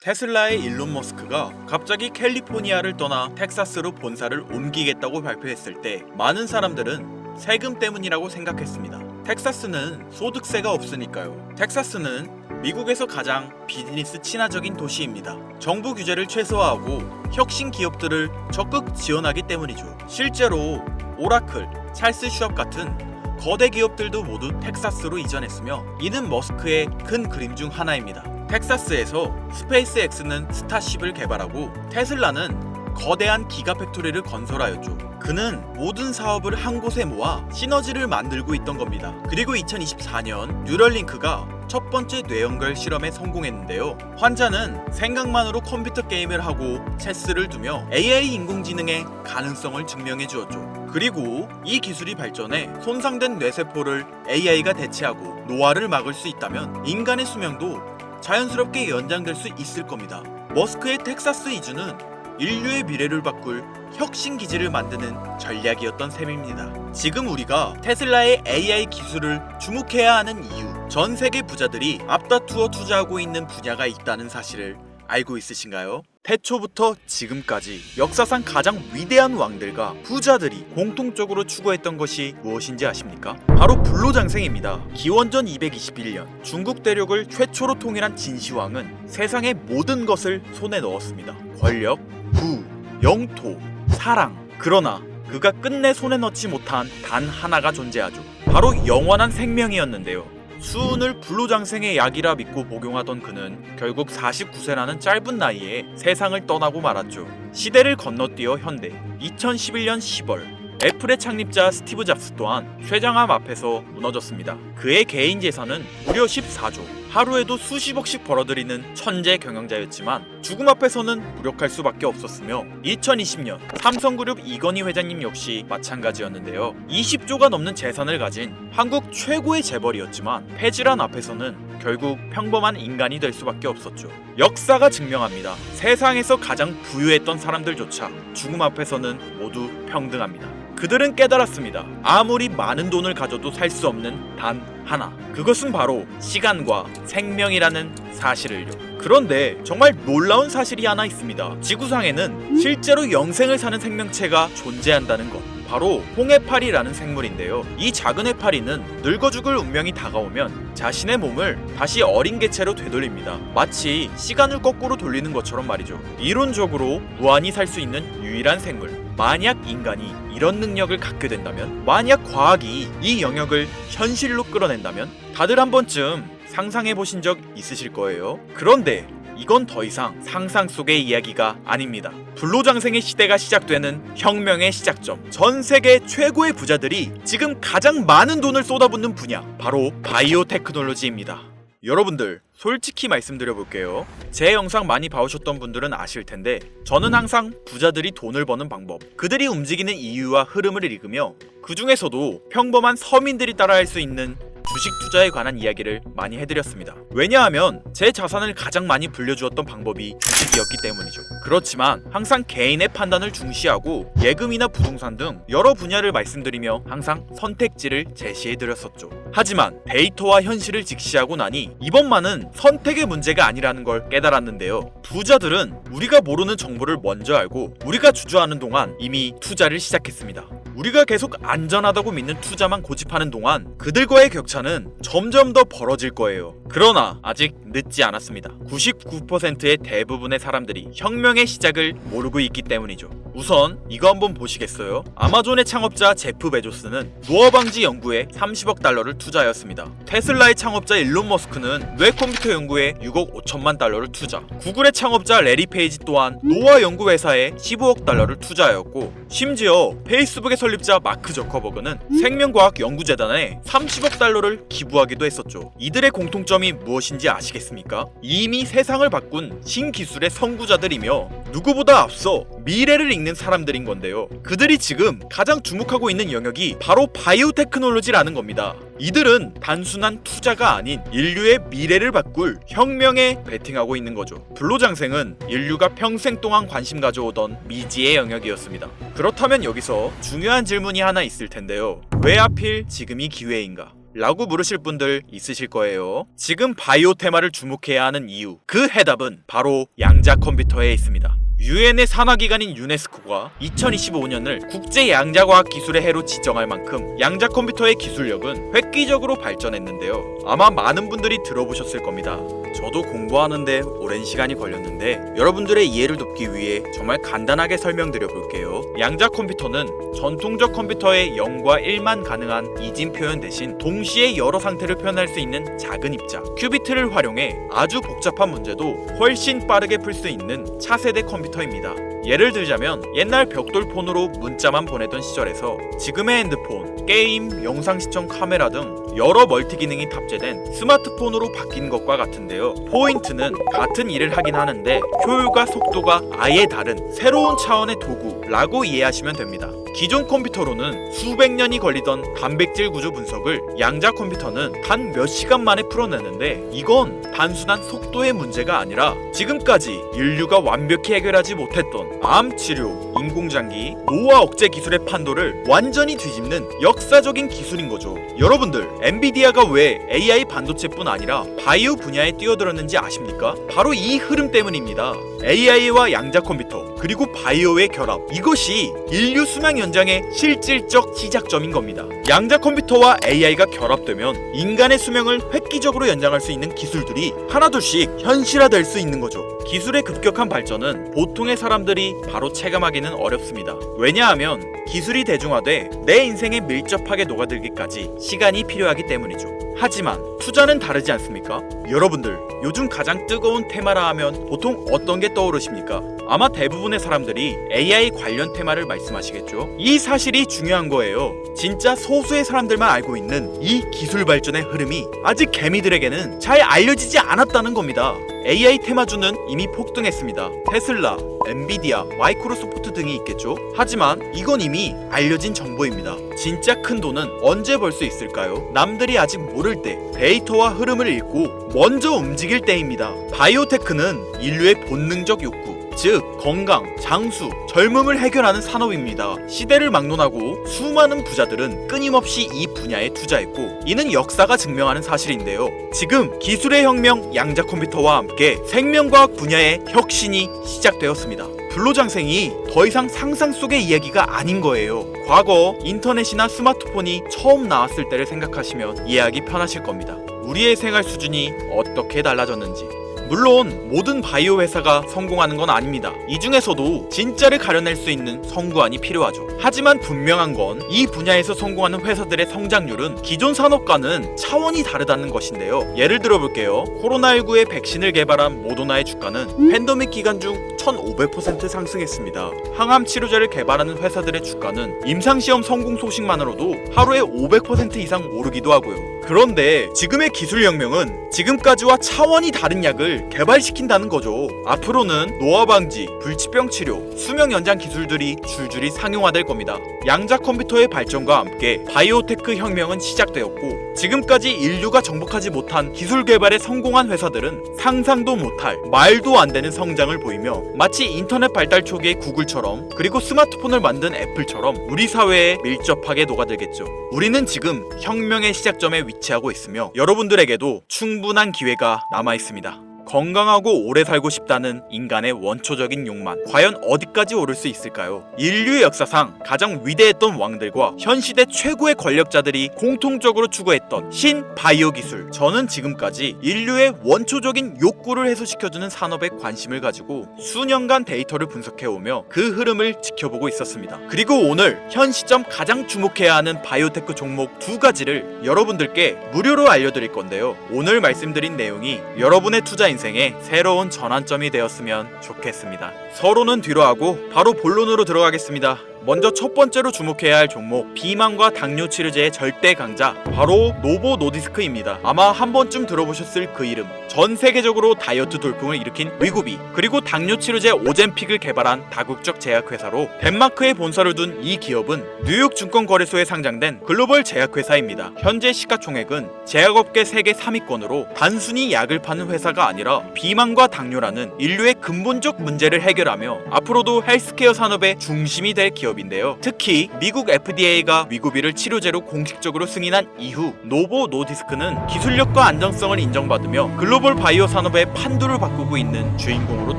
테슬라의 일론 머스크가 갑자기 캘리포니아를 떠나 텍사스로 본사를 옮기겠다고 발표했을 때 많은 사람들은 세금 때문이라고 생각했습니다. 텍사스는 소득세가 없으니까요. 텍사스는 미국에서 가장 비즈니스 친화적인 도시입니다. 정부 규제를 최소화하고 혁신 기업들을 적극 지원하기 때문이죠. 실제로 오라클, 찰스 슈업 같은 거대 기업들도 모두 텍사스로 이전했으며 이는 머스크의 큰 그림 중 하나입니다. 텍사스에서 스페이스X는 스타쉽을 개발하고 테슬라는 거대한 기가팩토리를 건설하였죠. 그는 모든 사업을 한 곳에 모아 시너지를 만들고 있던 겁니다. 그리고 2024년 뉴럴링크가 첫 번째 뇌연결 실험에 성공했는데요. 환자는 생각만으로 컴퓨터 게임을 하고 체스를 두며 AI 인공지능의 가능성을 증명해 주었죠. 그리고 이 기술이 발전해 손상된 뇌세포를 AI가 대체하고 노화를 막을 수 있다면 인간의 수명도 자연스럽게 연장될 수 있을 겁니다. 머스크의 텍사스 이주는 인류의 미래를 바꿀 혁신 기지를 만드는 전략이었던 셈입니다. 지금 우리가 테슬라의 AI 기술을 주목해야 하는 이유, 전 세계 부자들이 앞다투어 투자하고 있는 분야가 있다는 사실을 알고 있으신가요? 태초부터 지금까지 역사상 가장 위대한 왕들과 부자들이 공통적으로 추구했던 것이 무엇인지 아십니까? 바로 불로장생입니다. 기원전 221년 중국 대륙을 최초로 통일한 진시황은 세상의 모든 것을 손에 넣었습니다. 권력, 부, 영토, 사랑. 그러나 그가 끝내 손에 넣지 못한 단 하나가 존재하죠. 바로 영원한 생명이었는데요. 수은을 불로장생의 약이라 믿고 복용하던 그는 결국 49세라는 짧은 나이에 세상을 떠나고 말았죠. 시대를 건너뛰어 현대 2011년 10월 애플의 창립자 스티브 잡스 또한 쇠장암 앞에서 무너졌습니다. 그의 개인 재산은 무려 14조, 하루에도 수십억씩 벌어들이는 천재 경영자였지만 죽음 앞에서는 무력할 수밖에 없었으며 2020년 삼성그룹 이건희 회장님 역시 마찬가지였는데요. 20조가 넘는 재산을 가진 한국 최고의 재벌이었지만 폐질환 앞에서는 결국 평범한 인간이 될 수밖에 없었죠. 역사가 증명합니다. 세상에서 가장 부유했던 사람들조차 죽음 앞에서는 모두 평등합니다. 그들은 깨달았습니다. 아무리 많은 돈을 가져도 살 수 없는 단 하나. 그것은 바로 시간과 생명이라는 사실을요. 그런데 정말 놀라운 사실이 하나 있습니다. 지구상에는 실제로 영생을 사는 생명체가 존재한다는 것. 바로 홍해파리라는 생물인데요. 이 작은 해파리는 늙어 죽을 운명이 다가오면 자신의 몸을 다시 어린 개체로 되돌립니다. 마치 시간을 거꾸로 돌리는 것처럼 말이죠. 이론적으로 무한히 살 수 있는 유일한 생물. 만약 인간이 이런 능력을 갖게 된다면, 만약 과학이 이 영역을 현실로 끌어낸다면 다들 한 번쯤 상상해 보신 적 있으실 거예요. 그런데 이건 더 이상 상상 속의 이야기가 아닙니다. 불로장생의 시대가 시작되는 혁명의 시작점, 전 세계 최고의 부자들이 지금 가장 많은 돈을 쏟아붓는 분야, 바로 바이오 테크놀로지입니다. 여러분들 솔직히 말씀드려볼게요. 제 영상 많이 봐오셨던 분들은 아실 텐데 저는 항상 부자들이 돈을 버는 방법, 그들이 움직이는 이유와 흐름을 읽으며 그 중에서도 평범한 서민들이 따라할 수 있는 주식 투자에 관한 이야기를 많이 해드렸습니다. 왜냐하면 제 자산을 가장 많이 불려주었던 방법이 주식이었기 때문이죠. 그렇지만 항상 개인의 판단을 중시하고 예금이나 부동산 등 여러 분야를 말씀드리며 항상 선택지를 제시해드렸었죠. 하지만 데이터와 현실을 직시하고 나니 이번만은 선택의 문제가 아니라는 걸 깨달았는데요. 부자들은 우리가 모르는 정보를 먼저 알고 우리가 주저하는 동안 이미 투자를 시작했습니다. 우리가 계속 안전하다고 믿는 투자만 고집하는 동안 그들과의 격차는 점점 더 벌어질 거예요. 그러나 아직 늦지 않았습니다. 99%의 대부분의 사람들이 혁명의 시작을 모르고 있기 때문이죠. 우선 이거 한번 보시겠어요? 아마존의 창업자 제프 베조스는 노화 방지 연구에 30억 달러를 투자하였습니다. 테슬라의 창업자 일론 머스크는 뇌 컴퓨터 연구에 6억 5천만 달러를 투자. 구글의 창업자 레리 페이지 또한 노화 연구 회사에 15억 달러를 투자하였고, 심지어 페이스북의 설립자 마크 저커버그는 생명과학 연구재단에 30억 달러를 기부하기도 했었죠. 이들의 공통점이 무엇인지 아시겠습니까? 이미 세상을 바꾼 신기술의 선구자들이며 누구보다 앞서 미래를 읽는 사람들인 건데요. 그들이 지금 가장 주목하고 있는 영역이 바로 바이오 테크놀로지라는 겁니다. 이들은 단순한 투자가 아닌 인류의 미래를 바꿀 혁명에 베팅하고 있는 거죠. 불로장생은 인류가 평생 동안 관심 가져오던 미지의 영역이었습니다. 그렇다면 여기서 중요한 질문이 하나 있을 텐데요. 왜 하필 지금이 기회인가? 라고 물으실 분들 있으실 거예요. 지금 바이오 테마를 주목해야 하는 이유, 그 해답은 바로 양자 컴퓨터에 있습니다. 유엔의 산하기관인 유네스코가 2025년을 국제 양자과학 기술의 해로 지정할 만큼 양자 컴퓨터의 기술력은 획기적으로 발전했는데요. 아마 많은 분들이 들어보셨을 겁니다. 저도 공부하는데 오랜 시간이 걸렸는데 여러분들의 이해를 돕기 위해 정말 간단하게 설명드려 볼게요. 양자 컴퓨터는 전통적 컴퓨터의 0과 1만 가능한 이진 표현 대신 동시에 여러 상태를 표현할 수 있는 작은 입자 큐비트를 활용해 아주 복잡한 문제도 훨씬 빠르게 풀 수 있는 차세대 컴퓨터입니다. 예를 들자면 옛날 벽돌폰으로 문자만 보내던 시절에서 지금의 핸드폰, 게임, 영상 시청 카메라 등 여러 멀티 기능이 탑재된 스마트폰으로 바뀐 것과 같은데요. 포인트는 같은 일을 하긴 하는데 효율과 속도가 아예 다른 새로운 차원의 도구라고 이해하시면 됩니다. 기존 컴퓨터로는 수백 년이 걸리던 단백질 구조 분석을 양자 컴퓨터는 단 몇 시간 만에 풀어내는데 이건 단순한 속도의 문제가 아니라 지금까지 인류가 완벽히 해결하지 못했던 암 치료, 인공장기, 노화 억제 기술의 판도를 완전히 뒤집는 역사적인 기술인 거죠. 여러분들, 엔비디아가 왜 AI 반도체뿐 아니라 바이오 분야에 뛰어들었는지 아십니까? 바로 이 흐름 때문입니다. AI와 양자 컴퓨터 그리고 바이오의 결합, 이것이 인류 수명 연장의 실질적 시작점인 겁니다. 양자 컴퓨터와 AI가 결합되면 인간의 수명을 획기적으로 연장할 수 있는 기술들이 하나둘씩 현실화될 수 있는 거죠. 기술의 급격한 발전은 보통의 사람들이 바로 체감하기는 어렵습니다. 왜냐하면 기술이 대중화돼 내 인생에 밀접하게 녹아들기까지 시간이 필요하기 때문이죠. 하지만 투자는 다르지 않습니까? 여러분들, 요즘 가장 뜨거운 테마라 하면 보통 어떤 게 떠오르십니까? 아마 대부분의 사람들이 AI 관련 테마를 말씀하시겠죠? 이 사실이 중요한 거예요. 진짜 소수의 사람들만 알고 있는 이 기술 발전의 흐름이 아직 개미들에게는 잘 알려지지 않았다는 겁니다. AI 테마주는 이미 폭등했습니다. 테슬라, 엔비디아, 마이크로소프트 등이 있겠죠? 하지만 이건 이미 알려진 정보입니다. 진짜 큰 돈은 언제 벌 수 있을까요? 남들이 아직 모를 때 데이터와 흐름을 읽고 먼저 움직일 때입니다. 바이오테크는 인류의 본능적 욕구, 즉 건강, 장수, 젊음을 해결하는 산업입니다. 시대를 막론하고 수많은 부자들은 끊임없이 이 분야에 투자했고 이는 역사가 증명하는 사실인데요. 지금 기술의 혁명 양자 컴퓨터와 함께 생명과학 분야의 혁신이 시작되었습니다. 불로장생이 더 이상 상상 속의 이야기가 아닌 거예요. 과거 인터넷이나 스마트폰이 처음 나왔을 때를 생각하시면 이해하기 편하실 겁니다. 우리의 생활 수준이 어떻게 달라졌는지. 물론 모든 바이오 회사가 성공하는 건 아닙니다. 이 중에서도 진짜를 가려낼 수 있는 성구안이 필요하죠. 하지만 분명한 건 이 분야에서 성공하는 회사들의 성장률은 기존 산업과는 차원이 다르다는 것인데요. 예를 들어볼게요. 코로나19의 백신을 개발한 모더나의 주가는 팬데믹 기간 중 1500% 상승했습니다. 항암 치료제를 개발하는 회사들의 주가는 임상시험 성공 소식만으로도 하루에 500% 이상 오르기도 하고요. 그런데 지금의 기술혁명은 지금까지와 차원이 다른 약을 개발시킨다는 거죠. 앞으로는 노화 방지, 불치병 치료, 수명 연장 기술들이 줄줄이 상용화될 겁니다. 양자 컴퓨터의 발전과 함께 바이오테크 혁명은 시작되었고 지금까지 인류가 정복하지 못한 기술 개발에 성공한 회사들은 상상도 못할 말도 안 되는 성장을 보이며 마치 인터넷 발달 초기의 구글처럼 그리고 스마트폰을 만든 애플처럼 우리 사회에 밀접하게 녹아들겠죠. 우리는 지금 혁명의 시작점에 위치하고 있으며 여러분들에게도 충분한 기회가 남아 있습니다. 건강하고 오래 살고 싶다는 인간의 원초적인 욕망, 과연 어디까지 오를 수 있을까요? 인류의 역사상 가장 위대했던 왕들과 현 시대 최고의 권력자들이 공통적으로 추구했던 신바이오 기술. 저는 지금까지 인류의 원초적인 욕구를 해소시켜주는 산업에 관심을 가지고 수년간 데이터를 분석해오며 그 흐름을 지켜보고 있었습니다. 그리고 오늘 현 시점 가장 주목해야 하는 바이오테크 종목 두 가지를 여러분들께 무료로 알려드릴 건데요. 오늘 말씀드린 내용이 여러분의 투자 인생의 새로운 전환점이 되었으면 좋겠습니다. 서로는 뒤로 하고 바로 본론으로 들어가겠습니다. 먼저 첫 번째로 주목해야 할 종목, 비만과 당뇨 치료제의 절대 강자, 바로 노보 노디스크입니다. 아마 한 번쯤 들어보셨을 그 이름. 전 세계적으로 다이어트 돌풍을 일으킨 위구비, 그리고 당뇨 치료제 오젬픽을 개발한 다국적 제약회사로 덴마크에 본사를 둔 이 기업은 뉴욕 증권거래소에 상장된 글로벌 제약회사입니다. 현재 시가총액은 제약업계 세계 3위권으로 단순히 약을 파는 회사가 아니라 비만과 당뇨라는 인류의 근본적 문제를 해결하며 앞으로도 헬스케어 산업의 중심이 될 기업 기업인데요. 특히 미국 FDA가 위고비를 치료제로 공식적으로 승인한 이후 노보 노디스크는 기술력과 안정성을 인정받으며 글로벌 바이오 산업의 판도를 바꾸고 있는 주인공으로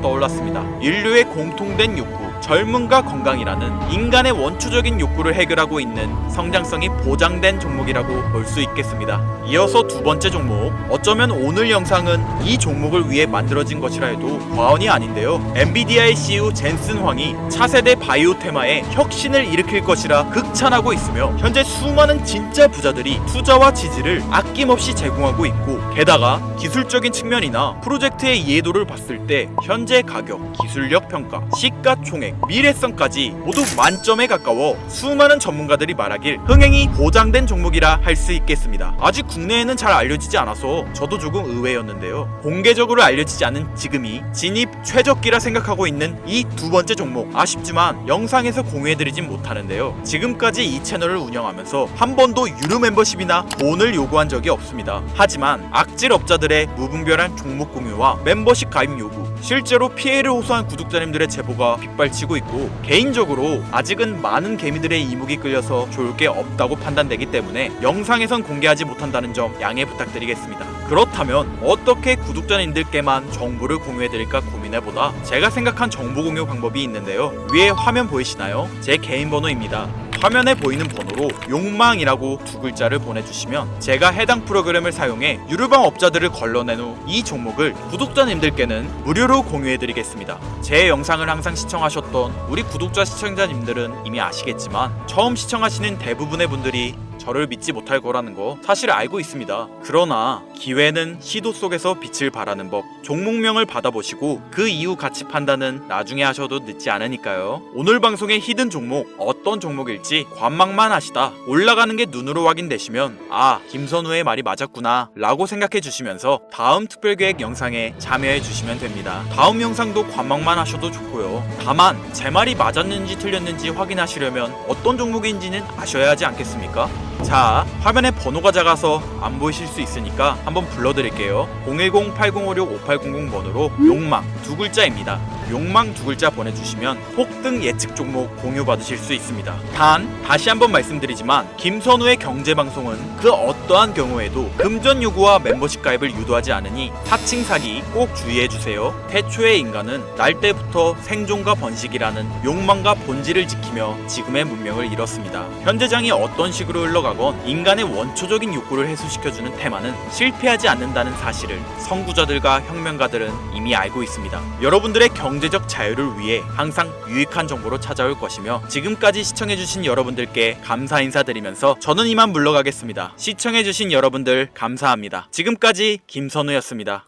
떠올랐습니다. 인류의 공통된 욕구, 젊음과 건강이라는 인간의 원초적인 욕구를 해결하고 있는 성장성이 보장된 종목이라고 볼 수 있겠습니다. 이어서 두 번째 종목, 어쩌면 오늘 영상은 이 종목을 위해 만들어진 것이라 해도 과언이 아닌데요. 엔비디아의 CEO 젠슨 황이 차세대 바이오 테마에 혁신을 일으킬 것이라 극찬하고 있으며 현재 수많은 진짜 부자들이 투자와 지지를 아낌없이 제공하고 있고, 게다가 기술적인 측면이나 프로젝트의 이해도를 봤을 때 현재 가격, 기술력 평가, 시가총액, 미래성까지 모두 만점에 가까워 수많은 전문가들이 말하길 흥행이 보장된 종목이라 할 수 있겠습니다. 아직 국내에는 잘 알려지지 않아서 저도 조금 의외였는데요. 공개적으로 알려지지 않은 지금이 진입 최적기라 생각하고 있는 이 두 번째 종목, 아쉽지만 영상에서 공유해드리진 못하는데요. 지금까지 이 채널을 운영하면서 한 번도 유료 멤버십이나 돈을 요구한 적이 없습니다. 하지만 악질업자들의 무분별한 종목 공유와 멤버십 가입 요구, 실제로 피해를 호소한 구독자님들의 제보가 빗발치고 있고, 개인적으로 아직은 많은 개미들의 이목이 끌려서 좋을 게 없다고 판단되기 때문에 영상에선 공개하지 못한다는 점 양해 부탁드리겠습니다. 그렇다면 어떻게 구독자님들께만 정보를 공유해드릴까 고민해보다 제가 생각한 정보 공유 방법이 있는데요. 위에 화면 보이시나요? 제 개인 번호입니다. 화면에 보이는 번호로 욕망이라고 두 글자를 보내주시면 제가 해당 프로그램을 사용해 유료방 업자들을 걸러낸 후 이 종목을 구독자님들께는 무료로 공유해드리겠습니다. 제 영상을 항상 시청하셨던 우리 구독자 시청자님들은 이미 아시겠지만 처음 시청하시는 대부분의 분들이 저를 믿지 못할 거라는 거 사실 알고 있습니다. 그러나 기회는 시도 속에서 빛을 발하는 법, 종목명을 받아보시고 그 이후 가치 판단은 나중에 하셔도 늦지 않으니까요. 오늘 방송의 히든 종목, 어떤 종목일지 관망만 하시다 올라가는 게 눈으로 확인되시면 아, 김선우의 말이 맞았구나 라고 생각해 주시면서 다음 특별계획 영상에 참여해 주시면 됩니다. 다음 영상도 관망만 하셔도 좋고요. 다만 제 말이 맞았는지 틀렸는지 확인하시려면 어떤 종목인지는 아셔야 하지 않겠습니까? 자, 화면에 번호가 작아서 안 보이실 수 있으니까 한번 불러드릴게요. 010-8056-5800 번호로 욕망 두 글자입니다. 욕망 두 글자 보내주시면 폭등 예측 종목 공유 받으실 수 있습니다. 단 다시 한번 말씀드리지만 김선우의 경제방송은 그 어떠한 경우에도 금전 요구와 멤버십 가입을 유도하지 않으니 사칭 사기 꼭 주의해주세요. 태초의 인간은 날 때부터 생존과 번식이라는 욕망과 본질을 지키며 지금의 문명을 이뤘습니다. 현재장이 어떤 식으로 흘러가건 인간의 원초적인 욕구를 해소시켜주는 테마는 실패하지 않는다는 사실을 선구자들과 혁명가들은 이미 알고 있습니다. 여러분들의 경제적 자유를 위해 항상 유익한 정보로 찾아올 것이며, 지금까지 시청해주신 여러분들께 감사 인사드리면서 저는 이만 물러가겠습니다. 시청해주신 여러분들 감사합니다. 지금까지 김선우였습니다.